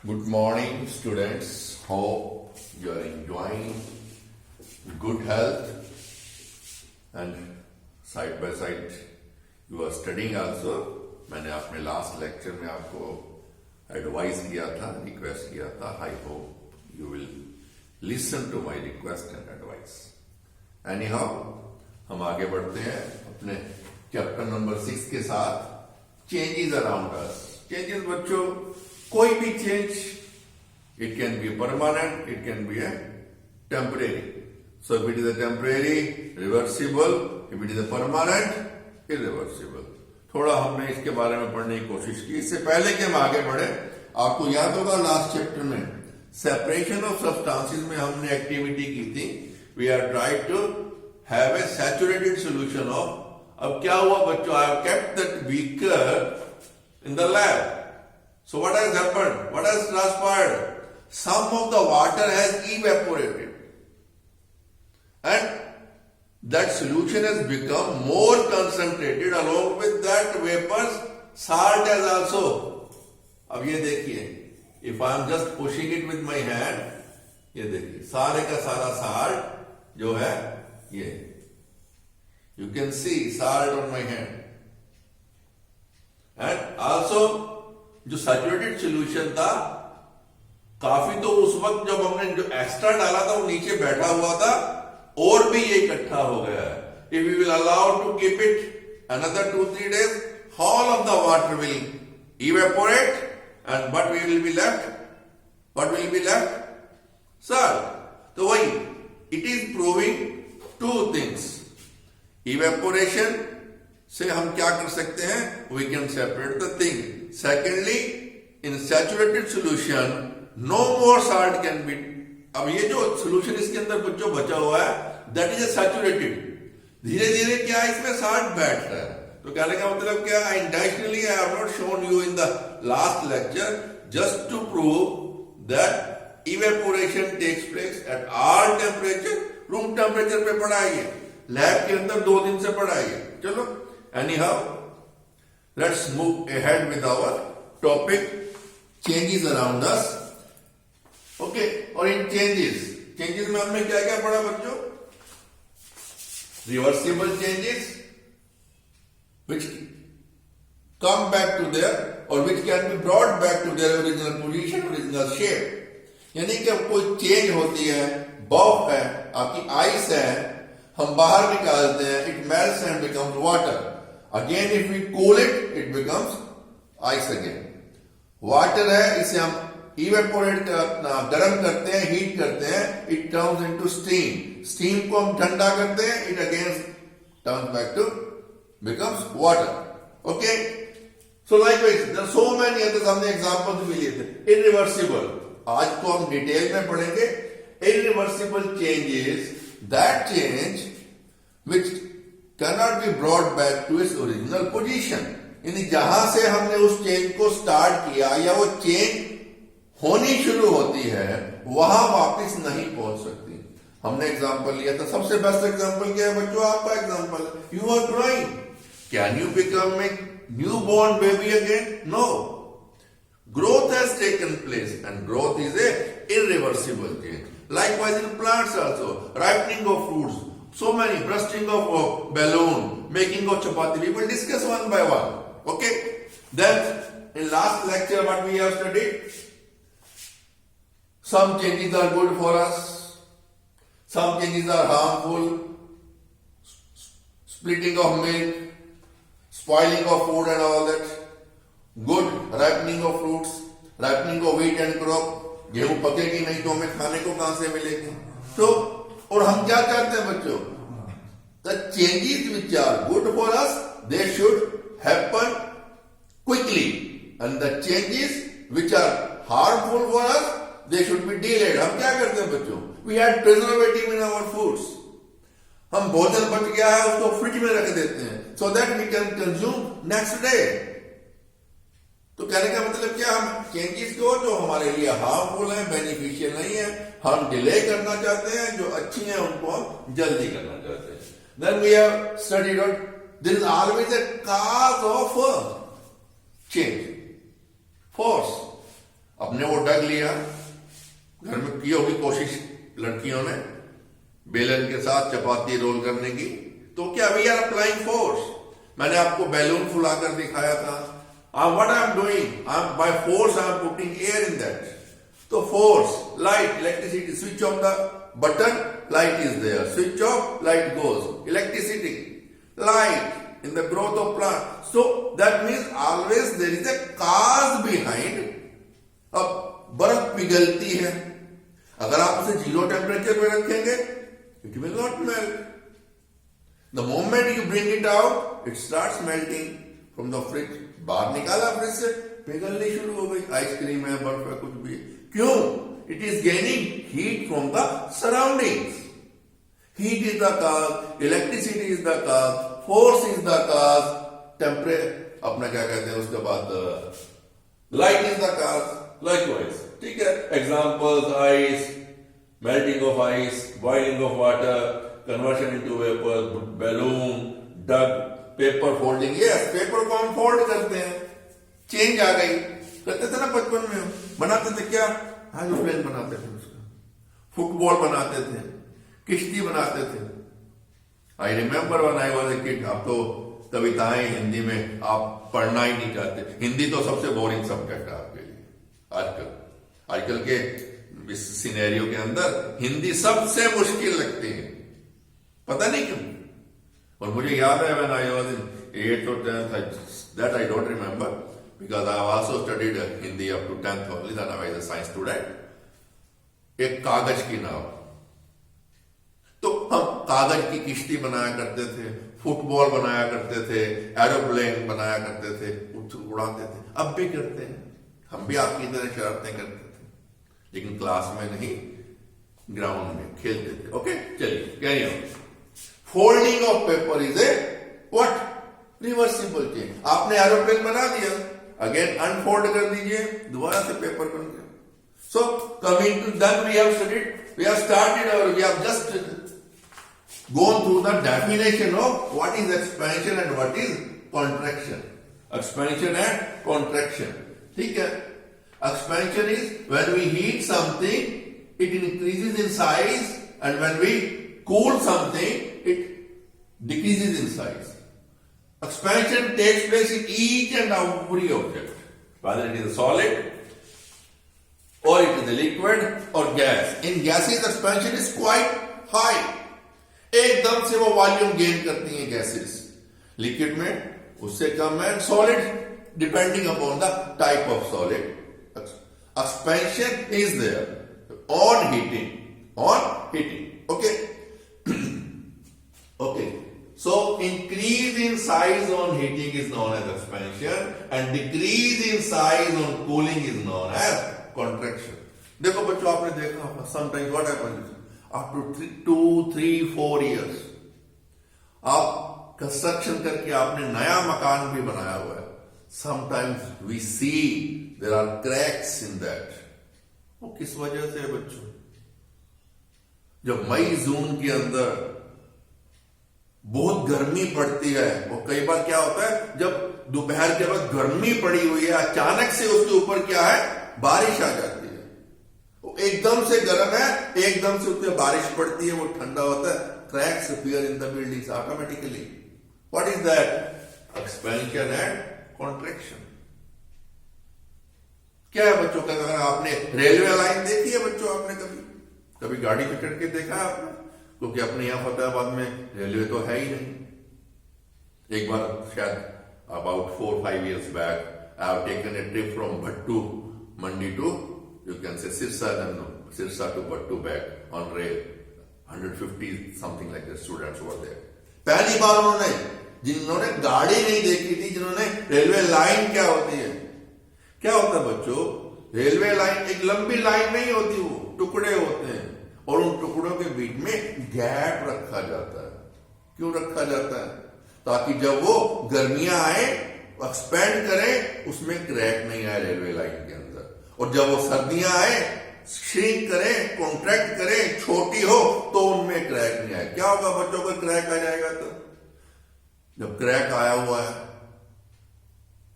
Good morning, students. Hope you are enjoying good health and side by side you are studying also. मैंने अपने last lecture में आपको advice किया था, request किया था. I hope you will listen to my request and advice. Anyhow हम आगे बढ़ते हैं अपने चैप्टर नंबर 6 के साथ. Changes around us. चेंजेस बच्चों, कोई भी change, it can be permanent, it can be a temporary. So if it is a temporary, reversible. If it is a permanent, irreversible. थोड़ा हमने इसके बारे में पढ़ने की कोशिश की. इससे पहले कि हम आगे बढ़े, आपको याद होगा लास्ट चैप्टर में सेपरेशन ऑफ सब्सटेंसेस में हमने एक्टिविटी की थी. We are try to have a saturated solution of. अब क्या हुआ बच्चों, I have kept that beaker in the lab. So what has happened? What has transpired? Some of the water has evaporated. And that solution has become more concentrated. Along with that vapors, salt has also. अब ये देखिए, if I am just pushing it with my hand, ये देखिए, सारे का सारा salt जो है, ये. You can see salt on my hand. And also, जो सैचुरेटेड सोल्यूशन था, काफी तो उस वक्त जब हमने जो एक्स्ट्रा डाला था वो नीचे बैठा हुआ था, और भी ये इकट्ठा हो गया है. If we will allow to keep it another 2-3 days, all of the water will evaporate and but we will be left. What will be left? Sir, तो वही it is proving 2 things. Evaporation से हम क्या कर सकते हैं? We can separate the thing. Secondly, in saturated solution, no more salt can be. अब ये जो solution इसके अंदर बच्चों बचा हुआ है, that is a saturated. धीरे धीरे क्या है, इसमें salt बैठ रहा है. तो कहने का मतलब क्या? Intentionally I have not shown you in the last lecture just to prove that evaporation takes place at all temperature. Room temperature पे पढ़ा है, लैब के अंदर 2 दिन से पढ़ा है. चलो, anyhow, let's move ahead with our topic, changes around us. Okay, और इन changes में हमने क्या क्या पढ़ा बच्चों? Reversible changes which come back to their or which can be brought back to their original position, original shape. यानी कि कोई चेंज होती है, बर्फ है, आपकी आइस है, हम बाहर निकालते हैं, it melts and becomes water. Again, if we cool it, it becomes ice again. Water है, इसे हम evaporate करना, गर्म करते हैं, heat करते हैं, it turns into steam. Steam को हम ठंडा करते हैं, it again turns back to becomes water. Okay? So likewise, there are so many others. हमने examples भी लिए थे. Irreversible. आज तो हम डिटेल में पढ़ेंगे. Irreversible changes, that change which cannot be brought back to its original position. यानी जहां से हमने उस चेंज को स्टार्ट किया या वो चेंज होनी शुरू होती है, वहां वापस नहीं पहुंच सकती. हमने एग्जांपल लिया था. सबसे बेस्ट एग्जांपल क्या है बच्चों? आपका example, you are growing. Can you become a new born baby again? No. Growth has taken place and growth is a irreversible change. Likewise in plants also, ripening of fruits, so many, bursting of balloon, making of chapati. We will discuss one by one. Okay? Then in last lecture what we have studied, some changes are good for us, some changes are harmful. Splitting of milk, spoiling of food and all that. Good, ripening of fruits, ripening of wheat and crop. गेहूं पकेगी नहीं तो हमें खाने को कहां से मिलेगी? तो और हम क्या चाहते हैं बच्चों? The changes which are good for us, they should happen quickly, and the changes which are harmful for us, they should be delayed. हम क्या करते हैं बच्चों? We had preservative in our foods. हम भोजन बच गया है, उसको फ्रिज में रख देते हैं, so that we can consume next day. तो कहने का मतलब क्या? हम चेंजेस को जो हमारे लिए हार्मफुल है, बेनिफिशियल नहीं है, हम डिले करना चाहते हैं, जो अच्छी हैं उनको हम जल्दी करना चाहते हैं. Then we have studied there is always a cause of change. force. A आपने वो डग लिया, घर में की होगी कोशिश लड़कियों ने बेलन के साथ चपाती रोल करने की, तो क्या वी आर अप्लाइंग फोर्स। मैंने आपको बैलून फुलाकर दिखाया था, what I am doing, by force I am putting air in that. तो force, light, electricity, switch off the button, light is there, switch off, light goes, electricity, light in the growth of plant. So that means always there is a cause behind. अब बर्फ पिघलती है, अगर आप उसे 0 temperature में रखेंगे it will not melt. The moment you bring it out, it starts melting from the fridge. बाहर निकाला फ्रिज से, पिघलनी शुरू हो गई, आइसक्रीम है, बर्फ है, कुछ भी। क्यों? It is gaining heat from the surroundings. Heat is the cause, electricity is the cause, force is the cause, temperature, अपना क्या कहते हैं उसके बाद, light is the cause. Likewise, ठीक है? Examples: ice, melting of ice, boiling of water, conversion into vapor, balloon, duck, paper folding. Yes, paper को हम फोल्ड करते हैं, चेंज आ गई। करते थे ना बचपन में, बनाते थे क्या, एरोप्लेन बनाते थे, उसका फुटबॉल बनाते थे, किश्ती बनाते थे। I remember when I was a kid. आप तो कविताएं हिंदी में आप पढ़ना ही नहीं चाहते, हिंदी तो सबसे बोरिंग सब्जेक्ट है आपके लिए आजकल के इस सिनेरियो के अंदर हिंदी सबसे मुश्किल लगती है, पता नहीं क्यों। और मुझे याद है when I was in 8th or 10th, that I don't remember because I have also studied Hindi up to 10th only, then I was a science student. एक कागज की नाव, तो हम कागज की किश्ती बनाया करते थे, फुटबॉल बनाया करते थे, एरोप्लेन बनाया करते थे, उड़ाते थे, अब भी करते हैं। हम भी आपकी तरह शरारतें करते थे, लेकिन क्लास में नहीं, ग्राउंड में खेलते थे। ओके, चलिए carry on. Folding of paper is a what? Reversible change. आपने एरोप्लेन बना दिया, अगेन अनफोल्ड कर दीजिए, दोबारा से पेपर बन गया। So coming to that we have studied, we have started और we have just gone through the definition of what is expansion and what is contraction. Expansion and contraction. ठीक है? Expansion is when we heat something, it increases in size, and when we cool something, it decreases in size. Expansion takes place in each and every object, whether it is a solid or it is a liquid or gas. In gases, expansion is quite high. एकदम से वो volume gain करती हैं gases, liquid में उससे कम है, solid depending upon the type of solid. Expansion is there on heating. Okay okay, so increase in size on heating is known as expansion and decrease in size on cooling is known as contraction. देखो बच्चों, आपने देखा होगा sometimes what happens after 2, 3, 4 years, आप construction करके आपने नया मकान भी बनाया हुआ है, sometimes we see there are cracks in that. वो किस वजह से है बच्चों? जब मई जून के अंदर बहुत गर्मी पड़ती है, और कई बार क्या होता है जब दोपहर के वक्त गर्मी पड़ी हुई है, अचानक से उसके ऊपर क्या है, बारिश आ जाती है, एकदम से गर्म है, एकदम से उसमें बारिश पड़ती है, वो ठंडा होता है, cracks appear in the buildings automatically. What is that? Expansion and contraction. क्या है बच्चों का? अगर आपने रेलवे लाइन देखी है बच्चों, आपने कभी गाड़ी में चढ़ के देखा है आपने? क्योंकि अपने यहां फतेहाबाद में रेलवे तो है ही नहीं। एक बार शायद about 4-5 years back, I have taken a trip from Bhattu Mandi to, you can say, Sirsa to Bhattu back on rail. 150 something like that students were there. पहली बार उन्होंने, जिन्होंने गाड़ी नहीं देखी थी, जिन्होंने रेलवे लाइन क्या होती है, क्या होता है बच्चों, रेलवे लाइन एक लंबी लाइन नहीं होती, वो टुकड़े होते हैं, और उन टुकड़ों के बीच में गैप रखा जाता है। क्यों रखा जाता है? ताकि जब वो गर्मियां आए, एक्सपेंड करें, उसमें क्रैक नहीं आए रेलवे लाइन के अंदर, और जब वो सर्दियां आए, श्रिंक करें, कॉन्ट्रैक्ट करें, छोटी हो, तो उनमें क्रैक नहीं आए। क्या होगा बच्चों को? क्रैक आ जाएगा। तो जब क्रैक आया हुआ है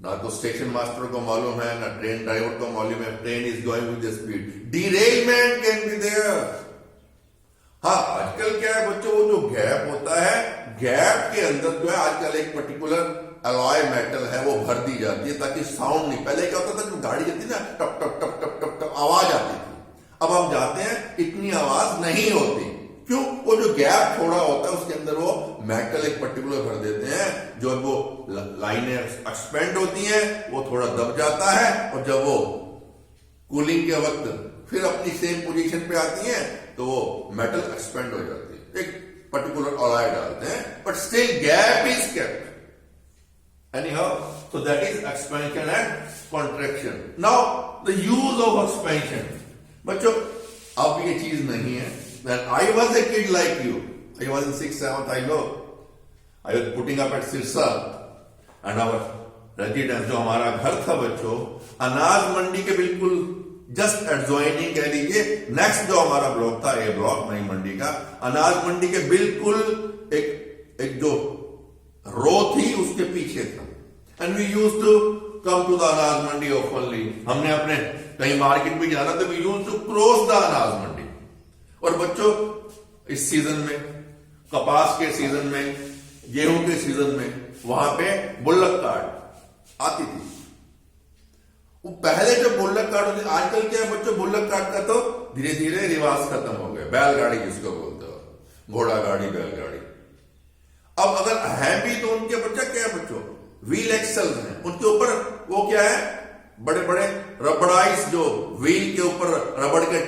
ना तो स्टेशन मास्टर को मालूम है, ना ट्रेन ड्राइवर को मालूम है train is going with the speed, derailment can be there. हाँ, आजकल क्या है बच्चों, वो जो गैप होता है, गैप के अंदर जो है आजकल एक पर्टिकुलर अलॉय मेटल है वो भर दी जाती है ताकि साउंड नहीं, पहले क्या होता था जब गाड़ी चलती ना टप टप टप टप टप टप आवाज आती थी, अब हम जाते हैं इतनी आवाज नहीं होती। क्यों? वो जो गैप थोड़ा होता है उसके अंदर वो मेटल एक पर्टिकुलर भर देते हैं, जो वो लाइनें एक्सपेंड होती हैं वो थोड़ा दब जाता है, और जब वो कूलिंग के वक्त फिर अपनी सेम पोजीशन पे आती हैं तो वो मेटल एक्सपेंड हो जाती है, एक पर्टिकुलर अलॉय डालते हैं, but still gap is kept anyhow, so that is expansion and contraction. Now the use of expansion, बच्चों अब ये चीज नहीं है। When I was a kid like you, I was in 6th, 7th, I know, I was putting up at Sirsa and our residence, जो हमारा घर था बच्चों, अनाज मंडी के बिल्कुल जस्ट एडजॉइनिंग कह लीजिए, नेक्स्ट जो हमारा ब्लॉक था, ए ब्लॉक नई मंडी का, अनाज मंडी के बिल्कुल एक जो रो थी उसके पीछे था। And we use to come to the अनाज मंडी ऑफनली, हमने अपने कहीं मार्केट में जाना तो we use to cross the अनाज मंडी। और बच्चों इस सीजन में, कपास के सीजन में, गेहूं के सीजन में वहां पे बुल्लक कार्ट आती थी। वो पहले जो बुल्लक कार्ट होती, आजकल क्या है बच्चों, बुल्लक कार्ट का तो धीरे धीरे रिवाज खत्म हो गया, बैलगाड़ी जिसको बोलते हो, घोड़ा गाड़ी, बैलगाड़ी। अब अगर है भी तो उनके बच्चा क्या है बच्चों, व्हील एक्सेल्स हैं, उनके ऊपर वो क्या है, बड़े बड़े रबड़ाइज, जो व्हील के ऊपर रबड़ के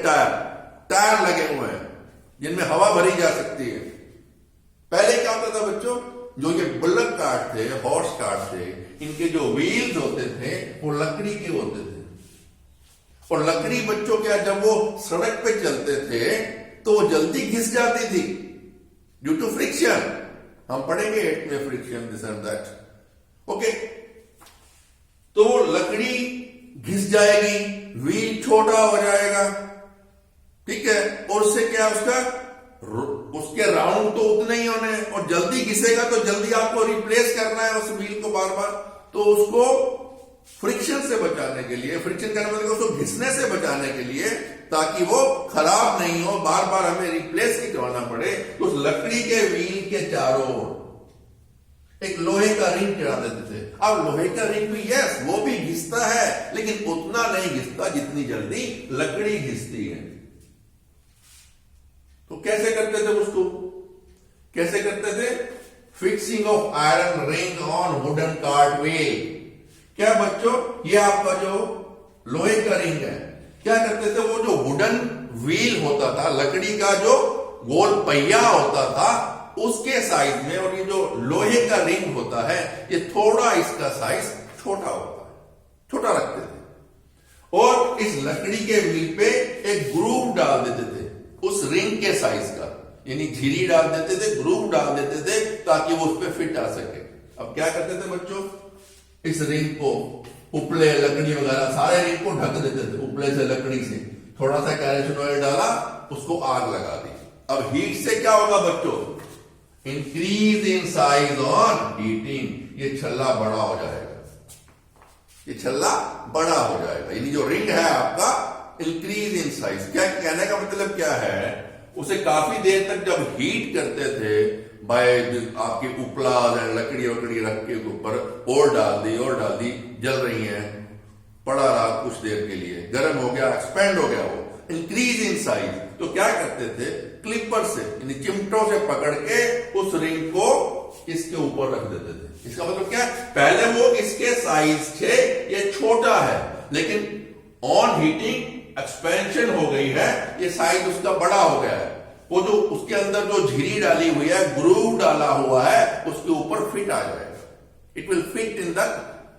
टायर लगे हुए हैं जिनमें हवा भरी जा सकती है। पहले क्या होता था बच्चों, जो ये बुल्लक कार्ट थे, हॉर्स कार्ट थे, इनके जो व्हील्स होते थे वो लकड़ी के होते थे, और लकड़ी बच्चों क्या, जब वो सड़क पे चलते थे तो वो जल्दी घिस जाती थी ड्यू टू फ्रिक्शन। हम पढ़ेंगे 8th में friction, this and that, okay. तो लकड़ी घिस जाएगी, व्हील छोटा हो जाएगा, ठीक है, और उससे क्या, उसके राउंड तो उतने ही होने, और जल्दी घिसेगा तो जल्दी आपको रिप्लेस करना है उस व्हील को बार बार, तो उसको फ्रिक्शन से बचाने के लिए, फ्रिक्शन करने मतलब उसको घिसने से बचाने के लिए, ताकि वो खराब नहीं हो, बार बार हमें रिप्लेस नहीं करवाना पड़े, तो उस लकड़ी के व्हील के चारों ओर एक लोहे का रिंग चढ़ा देते थे। अब लोहे का रिंग भी यस वो भी घिसता है, लेकिन उतना नहीं घिसता जितनी जल्दी लकड़ी घिसती है। तो कैसे करते थे उसको, कैसे करते थे, fixing of iron ring on wooden cart wheel. क्या बच्चों, ये आपका जो लोहे का रिंग है, क्या करते थे, वो जो वुडन व्हील होता था, लकड़ी का जो गोल पहिया होता था उसके साइज में, और ये जो लोहे का रिंग होता है ये थोड़ा इसका साइज छोटा होता है, छोटा रखते थे, और इस लकड़ी के व्हील पे एक ग्रूव डाल देते थे उस रिंग के साइज का, यानी झिरी डाल देते थे, ग्रूव डाल देते थे, ताकि वो उस पर फिट आ सके। अब क्या करते थे बच्चों, इस रिंग को उपले, लकड़ी वगैरह सारे रिंग को ढक देते थे, उपले से, लकड़ी से, थोड़ा सा कैरोसिन ऑयल डाला, उसको आग लगा दी। अब हीट से क्या होगा बच्चों, increase in size on heating, ये छल्ला बड़ा हो जाएगा, ये छल्ला बड़ा हो जाएगा, यानी जो रिंग है आपका इंक्रीज इन साइज। क्या कहने का मतलब क्या है, उसे काफी देर तक जब हीट करते थे, बाय आपकी उपला लकड़ी वकड़ी रख के ऊपर और डाल दी, जल रही है, पड़ा रहा कुछ देर के लिए, गर्म हो गया, एक्सपेंड हो गया, वो इंक्रीज इन साइज। तो क्या करते थे, क्लिपर से, यानी चिमटों से पकड़ के उस रिंग को इसके ऊपर रख देते थे। इसका मतलब क्या, पहले वो इसके साइज थे, ये छोटा है, लेकिन ऑन हीटिंग एक्सपेंशन हो गई है, ये साइज उसका बड़ा हो गया है, वो जो उसके अंदर जो झिरी डाली हुई है, ग्रूव डाला हुआ है, उसके ऊपर फिट आ जाएगा, it will fit in the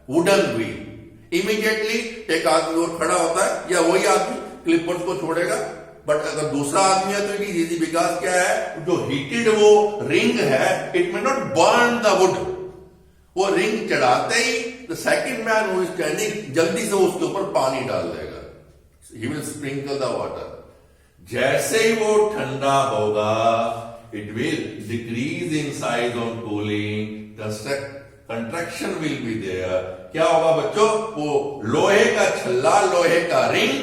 wooden wheel. Immediately एक आदमी और खड़ा होता है, या वही आदमी क्लिपर्स को छोड़ेगा, बट अगर दूसरा आदमी है तो इट इज इजी, बिकॉज क्या है, जो हीटेड वो रिंग है, it may not burn the wood, वो रिंग चढ़ाते ही the second man who is standing जल्दी से उसके ऊपर पानी डाल देगा, he will sprinkle the water. जैसे ही वो ठंडा होगा, it will decrease in size on cooling, contraction will be there. क्या होगा बच्चों, वो लोहे का छल्ला, लोहे का रिंग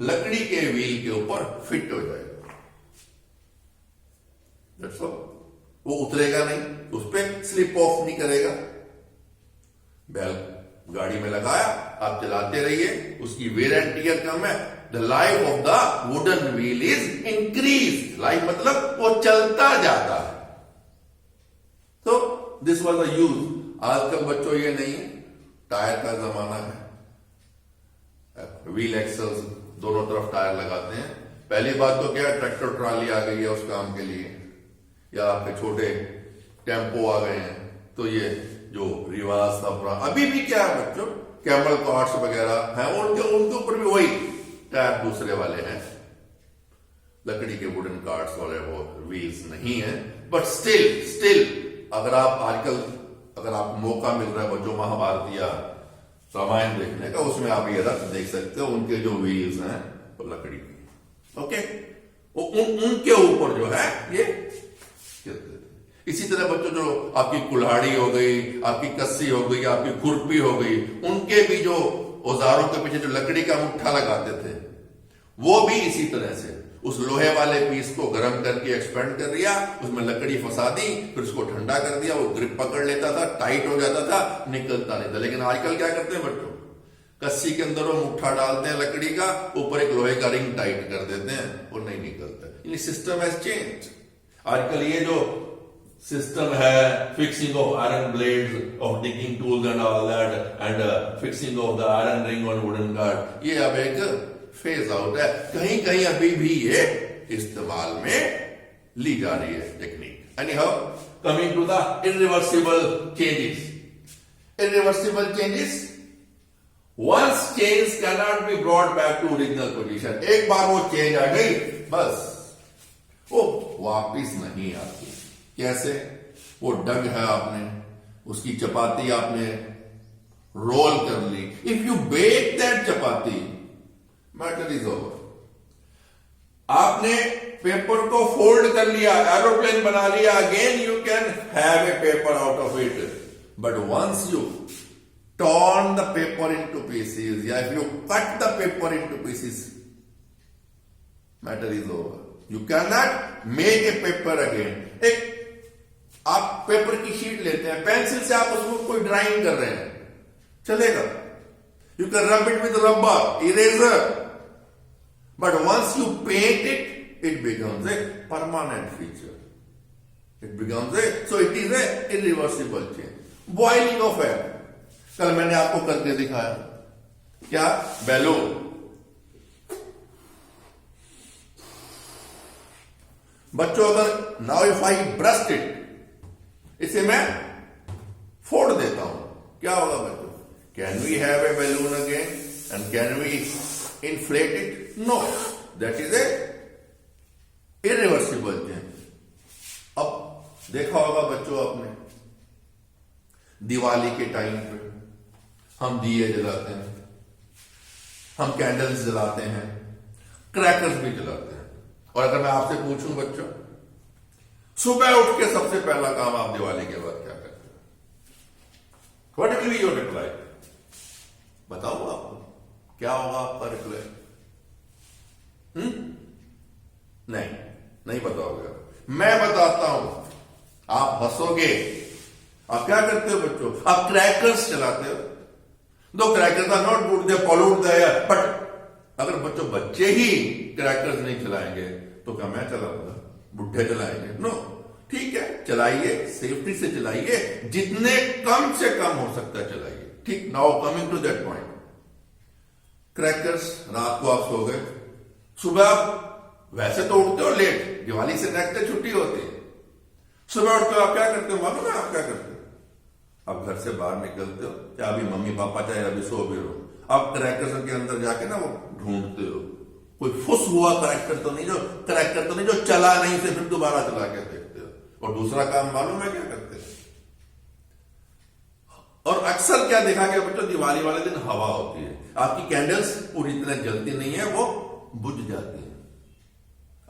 लकड़ी के व्हील के ऊपर फिट हो जाएगा। That's all. वो उतरेगा नहीं, उस पर स्लिप ऑफ नहीं करेगा। बैल गाड़ी में लगाया, आप चलाते रहिए, उसकी वेयर एंड टियर कम है, the life of the wooden wheel is increase. Life मतलब वो चलता जाता है। तो दिस वॉज द यूज। आजकल बच्चों ये नहीं है, टायर का जमाना है, व्हील एक्सल्स दोनों तरफ टायर लगाते हैं। पहली बात तो क्या, ट्रैक्टर ट्रॉली आ गई है उस काम के लिए, या आपके छोटे टेम्पो आ गए हैं। तो ये जो रिवाज था पुराना, अभी भी क्या है बच्चों, कैमल कार्ट्स वगैरह हैं, उनके ऊपर भी वही टायर दूसरे वाले हैं, लकड़ी के वुडन कार्ट्स वाले, वो व्हील्स नहीं है। बट स्टिल अगर आप आजकल, अगर आपको मौका मिल रहा है बच्चों महाभारत या रामायण देखने का, उसमें आप ये रथ देख सकते हो, उनके जो व्हील्स हैं वो लकड़ी की, ओके, उनके ऊपर जो है ये। इसी तरह बच्चों जो आपकी कुल्हाड़ी हो गई, आपकी कस्सी हो गई, आपकी खुरपी हो गई, उनके भी जो औजारों के पीछे जो लकड़ी का मुट्ठा लगाते थे, वो भी इसी तरह से उस लोहे वाले पीस को गर्म करके एक्सपेंड कर दिया, उसमें लकड़ी फंसा दी, फिर उसको ठंडा कर दिया, वो ग्रिप पकड़ लेता था, टाइट हो जाता था, निकलता नहीं था। लेकिन आजकल क्या करते हैं बच्चों, कस्सी के अंदर वो मुट्ठा डालते हैं लकड़ी का, ऊपर एक लोहे का रिंग टाइट कर देते हैं, वो नहीं निकलता। System has change. आजकल ये जो सिस्टम है, fixing of iron blades of digging tools and all that, and fixing of the iron ring on wooden card, ये अब एक फेज आउट है। कहीं कहीं अभी भी ये इस्तेमाल में ली जा रही है technique. Anyhow, coming to the irreversible changes. Irreversible changes, once change can not be brought back to original position. एक बार वो चेंज आ गई, बस वो वापिस नहीं आती। कैसे? वो डग है, आपने उसकी चपाती आपने रोल कर ली, if you bake that chapati, matter is over. आपने पेपर को फोल्ड कर लिया, एरोप्लेन बना लिया, again you can have a paper out of it. But once you turn the paper into pieces, या if you cut the paper into pieces, matter is over. You can not make a paper again. एक आप paper की sheet लेते हैं, pencil से आप उसमें कोई ड्राइंग कर रहे हैं, चलेगा, you can rub it with rubber, eraser, but once you paint it, it becomes a permanent feature, it becomes a, so it is A irreversible change. Boiling of air, कल मैंने आपको करके दिखाया, क्या, बैलून। बच्चों अगर now if I burst it, इसे मैं फोड़ देता हूं, क्या होगा बच्चों? Can we have a balloon again and can we inflate it? No, that is A irreversible change. अब देखा होगा बच्चों आपने, दिवाली के टाइम पे हम दिए जलाते हैं, हम कैंडल्स जलाते हैं, क्रैकर्स भी जलाते हैं। और अगर मैं आपसे पूछूं बच्चों, सुबह उठ के सबसे पहला काम आप दिवाली के बाद क्या करते हो? What will be your reply? बताओ आपको क्या होगा आपका रिप्लाई? नहीं बताओगे। मैं बताता हूं, आप हंसोगे। आप क्या करते हो बच्चों? आप क्रैकर्स चलाते हो। दो crackers are not good, they pollute the air, but अगर बच्चे ही क्रैकर्स नहीं चलाएंगे तो क्या मैं चलाऊंगा? बुढ़े चलाएंगे? नो, ठीक है, चलाइए, सेफ्टी से चलाइए, जितने कम से कम हो सकता है चलाइए। ठीक, now coming to that point, crackers, रात को आप सो गए, सुबह आप वैसे तो उठते हो लेट, दिवाली से नेक्स्ट डे छुट्टी होती है, सुबह उठ के आप क्या करते हो? मालूम है आप क्या करते हो? आप घर से बाहर निकलते हो, चाहे अभी मम्मी पापा चाहे अभी सो भी रहो, आप क्रैकर्स के अंदर जाके ना वो ढूंढते हो, कोई फुस हुआ क्रैकर तो नहीं, जो चला नहीं, से फिर दोबारा चला के देखते हो। और दूसरा काम मालूम है क्या करते हो? और अक्सर क्या देखा गया बच्चों, दिवाली वाले दिन हवा होती है, आपकी कैंडल्स पूरी तरह जलती नहीं है, वो बुझ जाती है।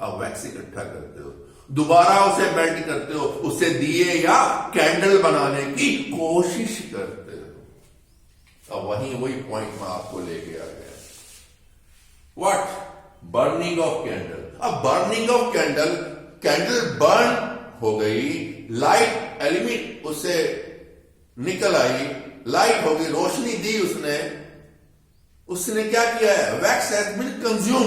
आप वैक्स इकट्ठा करते हो, दोबारा उसे मेल्ट करते हो, उससे दिए या कैंडल बनाने की कोशिश करते हो। अब वही पॉइंट में आपको लेके आ गया। व्हाट? Burning of candle. अब burning of candle, candle burn हो गई, लाइट एलिमेंट उससे निकल आई, लाइट हो गई, रोशनी दी उसने क्या किया है? वैक्स हैज बीन कंज्यूम,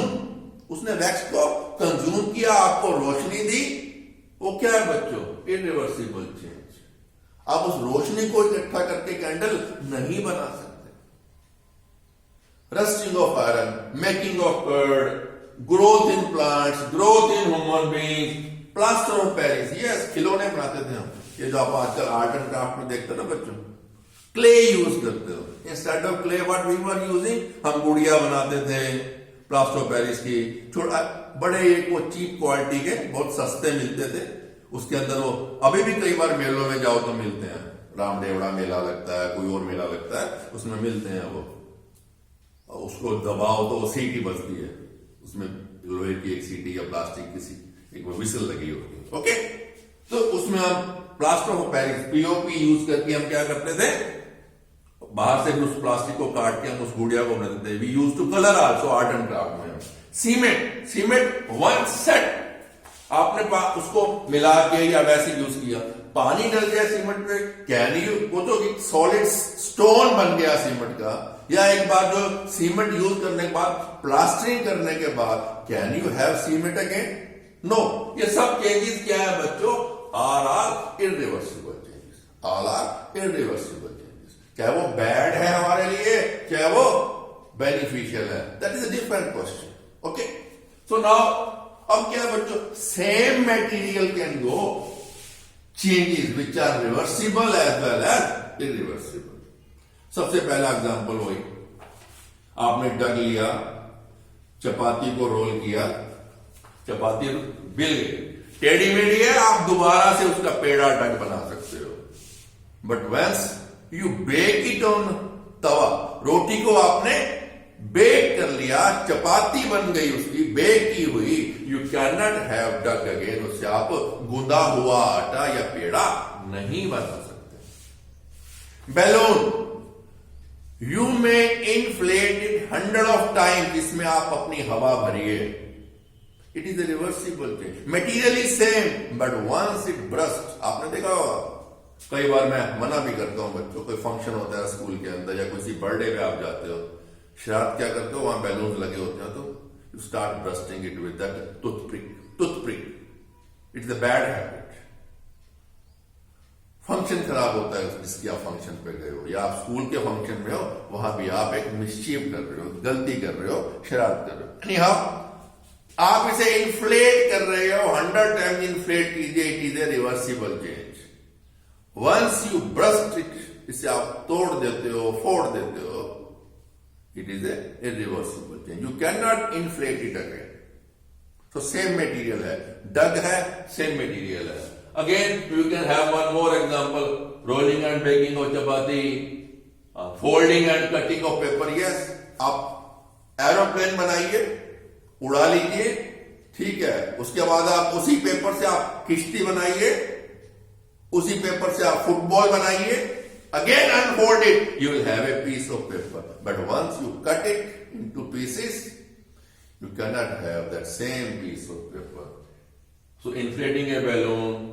उसने वैक्स को कंज्यूम किया, आपको रोशनी दी। वो क्या है बच्चों? Irreversible change. आप उस रोशनी को इकट्ठा करके कैंडल नहीं बना सकते। Rusting of iron, making of curd, growth in plants, growth in human being, plaster of Paris. Yes, खिलौने बनाते थे हम। ये जो आप आजकल आर्ट एंड क्राफ्ट में देखते हो ना बच्चों, क्ले यूज करते हो। Instead of clay what we were using, हम गुड़िया बनाते थे प्लास्टर ऑफ पेरिस की। छोटा बड़े एक वो चीप क्वालिटी के बहुत सस्ते मिलते थे, उसके अंदर वो अभी भी कई बार मेलों में जाओ तो मिलते हैं। रामदेवड़ा मेला लगता है, कोई और मेला लगता है, उसमें मिलते हैं वो। उसको दबाओ तो वो सीटी बजती है, उसमें लोहे की एक सीटी या प्लास्टिक की एक विसल लगी होती है। ओके, तो उसमें हम plaster of Paris POP use करके हम क्या करते थे? बाहर से उस प्लास्टिक को काट के हम उस गुड़िया को बनाते थे। We use to colour also art and craft में। सीमेंट वन सेट आपने उसको मिला के या वैसे यूज किया, पानी डल गया सीमेंट पे, कैन यू वो तो एक सॉलिड स्टोन बन गया सीमेंट का। या एक बार जो सीमेंट यूज करने के बाद, प्लास्टरिंग करने के बाद, can you have cement again? No. ये सब चेंजेस क्या है बच्चों? Are irreversible changes. Are irreversible changes. चाहे वो बैड है हमारे लिए, चाहे वो बेनिफिशियल है, that is a different question. Okay, so now अब क्या है बच्चों? Same material can go changes which are reversible as well as irreversible. सबसे पहला एग्जांपल वही, आपने डग लिया, चपाती को रोल किया, चपाती बिल गई, टेढ़ी मेढ़ी है, आप दोबारा से उसका पेड़ा डग बना सकते हो। But once you bake it on tawa, रोटी को आपने बेक कर लिया, चपाती बन गई उसकी, बेक की हुई, you can not have dough again. उससे आप गूंदा हुआ आटा या पेड़ा नहीं बना सकते। Balloon, you may inflate it 100 of time, इसमें आप अपनी हवा भरिए, it is a reversible change. Material is same, but once it burst, आपने देखा होगा, कई बार मैं मना भी करता हूं बच्चों, कोई फंक्शन होता है स्कूल के अंदर या किसी बर्थडे पे आप जाते हो, शरारत क्या करते हो, वहां बैलून लगे होते हैं, तो you start bursting it with that toothpick. It's a bad habit. Function खराब होता है जिसकी आप फंक्शन पे गए हो, या आप स्कूल के फंक्शन में हो, वहां भी आप एक मिसचीफ कर रहे हो, गलती कर रहे हो, शरारत कर रहे हो। एनीहाउ, आप इसे इन्फ्लेट कर रहे हो, 100 टाइम इन्फ्लेट कीजिए, it is a reversible change. Once you burst it, इसे आप तोड़ देते हो, फोड़ देते हो, it is A irreversible change. You can not inflate it again. तो सेम मटेरियल है, डग है, सेम मटेरियल है। Again you can have one more example, rolling and baking of chapati, folding and cutting of paper. Yes, आप aeroplane बनाइए, उड़ा लीजिए, ठीक है, उसके बाद आप उसी पेपर से आप किश्ती बनाइए, उसी पेपर से आप फुटबॉल बनाइए, again unfold it, you will have a piece of paper. But once you cut it into pieces, you can not have that same piece of paper. So inflating a balloon,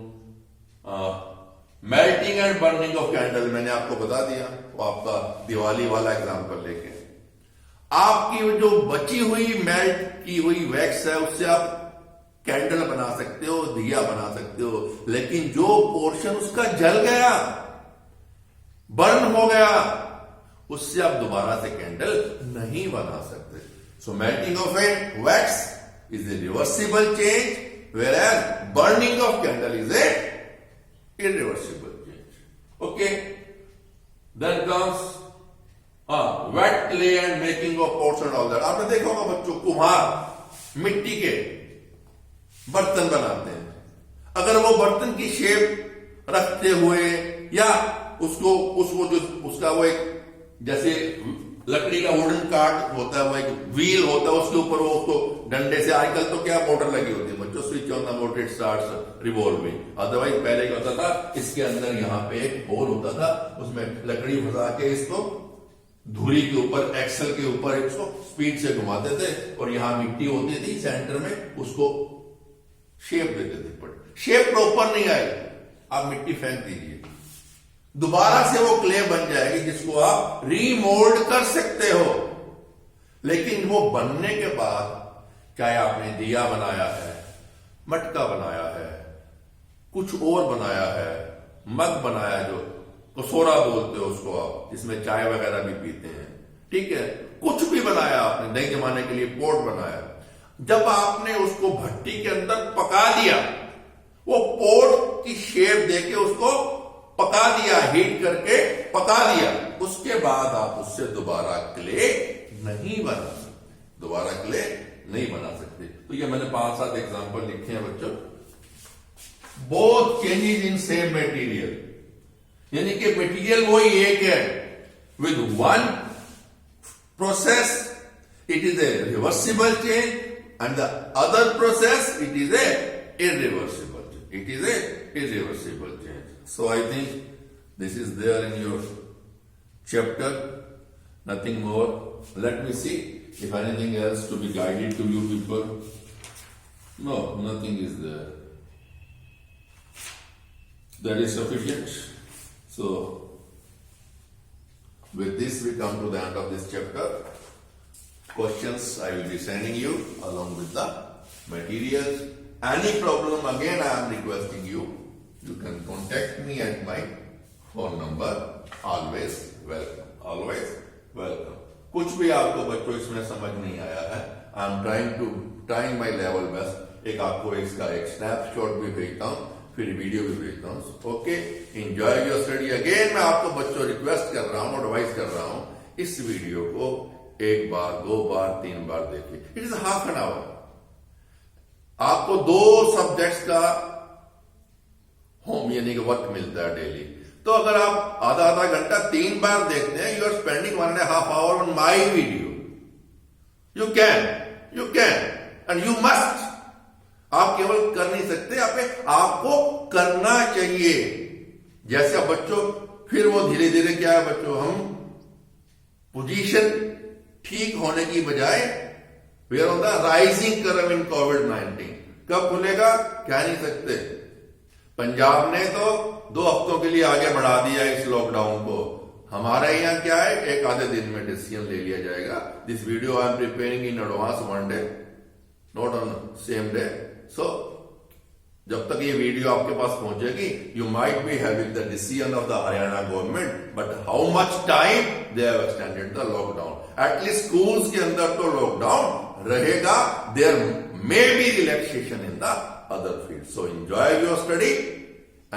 melting and burning of candle, मैंने आपको बता दिया, वो आपका दिवाली वाला example लेके। आपकी जो बची हुई मेल्ट की हुई वैक्स है, उससे आप कैंडल बना सकते हो, दिया बना सकते हो, लेकिन जो पोर्शन उसका जल गया, बर्न हो गया, उससे आप दोबारा से कैंडल नहीं बना सकते। So melting of a wax is a reversible change, whereas burning of candle is A irreversible change. Okay, then comes wet clay and making of pots and all that. आपने देखा होगा बच्चों, कुम्हार मिट्टी के बर्तन बनाते हैं, अगर वो बर्तन की शेप रखते हुए या उसको जो उसका वो एक जैसे लकड़ी का वुडन कार्ट होता है, वो एक व्हील होता है, उसके ऊपर वो उसको डंडे से, आजकल तो क्या मोटर लगी होती है बच्चों, switch on the motor it starts revolving. Otherwise पहले क्या होता था, इसके अंदर यहाँ पे एक होल होता था, उसमें लकड़ी फंसा के इसको धुरी के ऊपर, एक्सल के ऊपर इसको स्पीड से घुमाते थे, और यहां मिट्टी होती थी सेंटर में, उसको शेप देते थे। बट शेप प्रॉपर नहीं आई, आप मिट्टी फेंक दीजिए, दोबारा से वो क्ले बन जाएगी जिसको आप रीमोल्ड कर सकते हो। लेकिन वो बनने के बाद, चाहे आपने दिया बनाया है, मटका बनाया है, कुछ और बनाया है, मग बनाया, जो कसोरा बोलते हो उसको आप, जिसमें चाय वगैरह भी पीते हैं, ठीक है, कुछ भी बनाया आपने, दही जमाने के लिए पोट बनाया, जब आपने उसको भट्टी के अंदर पका दिया, वो पोट की शेप देके उसको पका दिया, हीट करके पका दिया, उसके बाद आप उससे दोबारा क्ले नहीं बना सकते, दोबारा क्ले नहीं बना सकते। तो ये मैंने 5-7 एग्जांपल लिखे हैं बच्चों। Both changes in same material, यानी कि मटेरियल वही एक है, with one process it is a reversible change, and the other process it is A irreversible change. It is a irreversible change. So I think this is there in your chapter. Nothing more. Let me see if anything else to be guided to you people. No, nothing is there. That is sufficient. So with this we come to the end of this chapter. Questions I will be sending you along with the materials. Any problem, again I am requesting you, you can contact me at my phone number. Always welcome, always welcome. कुछ भी आपको बच्चों इसमें समझ नहीं आया है, I am trying my level best, एक आपको इसका एक स्नैपशॉट भी भेजता हूँ, फिर वीडियो भी भेजता हूँ। Okay, enjoy your study. Again मैं आपको बच्चों रिक्वेस्ट कर रहा हूँ, एडवाइस कर रहा हूँ, इस वीडियो को 1 बार, 2 बार, 3 बार देखिए। It is half an hour, आपको 2 सब्जेक्ट्स का होम यानी कि वर्क मिलता है डेली। तो अगर आप आधा घंटा 3 बार देखते हैं, you are spending 1.5 hour on my video. You can and you must. आप केवल कर नहीं सकते, आपको करना चाहिए। जैसे अब बच्चों, फिर वो धीरे धीरे क्या है बच्चों, हम पोजीशन ठीक होने की बजाय we are on the rising curve in कोविड-19। कब खुलेगा कह नहीं सकते। पंजाब ने तो 2 हफ्तों के लिए आगे बढ़ा दिया इस लॉकडाउन को। हमारे यहाँ क्या है, 1 आधे दिन में डिसीजन ले लिया जाएगा। This video I am preparing in advance 1 day, not on same day. So जब तक ये वीडियो आपके पास पहुंचेगी, you might be having the decision of the Haryana government, but how much time they have extended the lockdown. At least schools के अंदर तो lockdown रहेगा, there may be relaxation in the other field. So enjoy your study.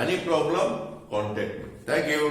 Any problem, contact me. Thank you.